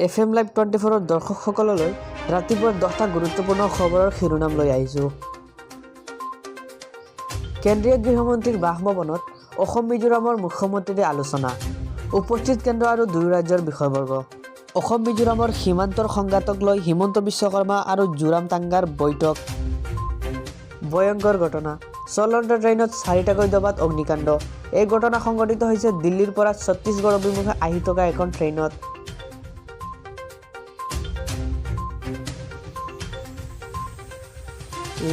FM live 24 ৰ দৰ্শকসকললৈ ৰাতিপুৱাৰ 10টা গুৰুত্বপূৰ্ণ খবৰৰ শিৰোনাম লৈ আহিছো। কেন্দ্ৰীয় গৃহমন্ত্ৰীৰ বাসভৱনত অসম মিজোৰামৰ মুখ্যমন্ত্ৰীৰ আলোচনা। উপস্থিত কেন্দ্ৰ আৰু দুই ৰাজ্যৰ বিষয়বৰ্গ। অসম মিজোৰামৰ সীমান্তৰ সংঘাতক লৈ হিমন্ত বিশ্ব শৰ্মা আৰু জোৰাম টাংগাৰ বৈঠক। ভয়ংকৰ ঘটনা। চলন্ত ট্ৰেইনত 4টাকৈ দবাত অগ্নিকাণ্ড। এই ঘটনা সংঘটিত হৈছে দিল্লীৰ পৰা ছত্তীশগড় অভিমুখে আহি থকা এখন ট্ৰেইনত।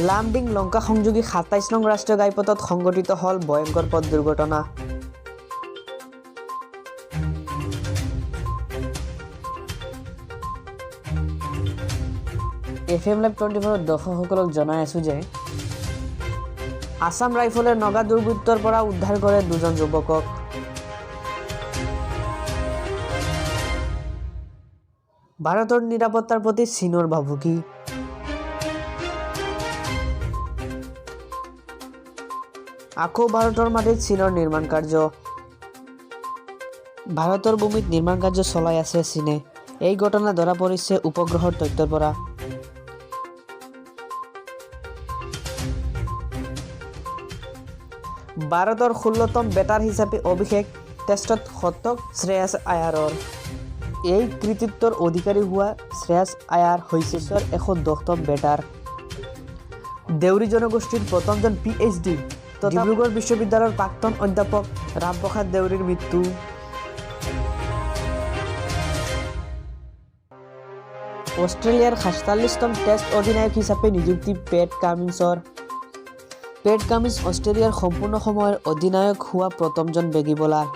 লামডিং লংকা সংযোগী 27 নং ৰাষ্ট্ৰীয় ঘাইপথত সংঘটিত হল ভয়ংকৰ পথ দুৰ্ঘটনা। FM লাইভ 24 ৰ দৰ্শকসকলক জনাই আছো যে আসাম ৰাইফলে নগা দুৰ্বৃত্তৰ পৰা উদ্ধাৰ কৰে দুজন যুৱকক। ভাৰতৰ নিৰাপত্তাৰ প্ৰতি চীনৰ ভাবুকি। আকৌ ভাৰতৰ মাটিত চীনৰ নিৰ্মাণ কাৰ্য। ভাৰতৰ ভূমিত নিৰ্মাণ কাৰ্য চলাই আছে চীনে। এই ঘটনা ধৰা পৰিছে উপগ্ৰহৰ তথ্যৰ পৰা। ভাৰতৰ 16তম বেটাৰ হিচাপে অভিষেক টেষ্টত শতক শ্ৰেয়াছ আয়াৰৰ। এই কৃতিত্বৰ অধিকাৰী হোৱা শ্ৰেয়াছ আয়াৰ হৈছে 110তম বেটাৰ। দেউৰী জনগোষ্ঠীৰ প্ৰথমজন PhD ডিব্ৰুগড় বিশ্ববিদ্যালয়ৰ প্ৰাক্তন অধ্যাপক ৰামপ্ৰসাদ দেউৰীৰ মৃত্যু। অষ্ট্ৰেলিয়াৰ 47তম টেষ্ট অধিনায়ক হিচাপে নিযুক্তি পেট কামিন্সৰ। পেট কামিন্স অষ্ট্ৰেলিয়াৰ সম্পূৰ্ণ সময়ৰ অধিনায়ক হোৱা প্ৰথমজন বেগী বলাৰ।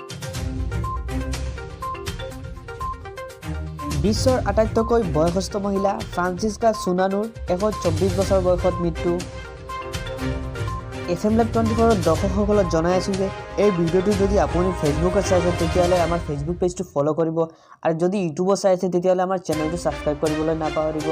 বিশ্বৰ আটাইতকৈ বয়সস্থ মহিলা ফ্ৰান্সিস্কা সোনানুৰ 124 বছৰ বয়সত মৃত্যু। FM লাইভ 24 ৰ দৰ্শকসকলক জনাই আছো যে এই ভিডিঅ'টো যদি আপুনি ফেচবুকত চাই আছে তেতিয়াহ'লে আমাৰ ফেচবুক পেজটো ফ'ল' কৰিব আৰু যদি ইউটিউবত চাই আছে তেতিয়াহ'লে আমাৰ চেনেলটো ছাবস্ক্ৰাইব কৰিবলৈ নাপাহৰিব।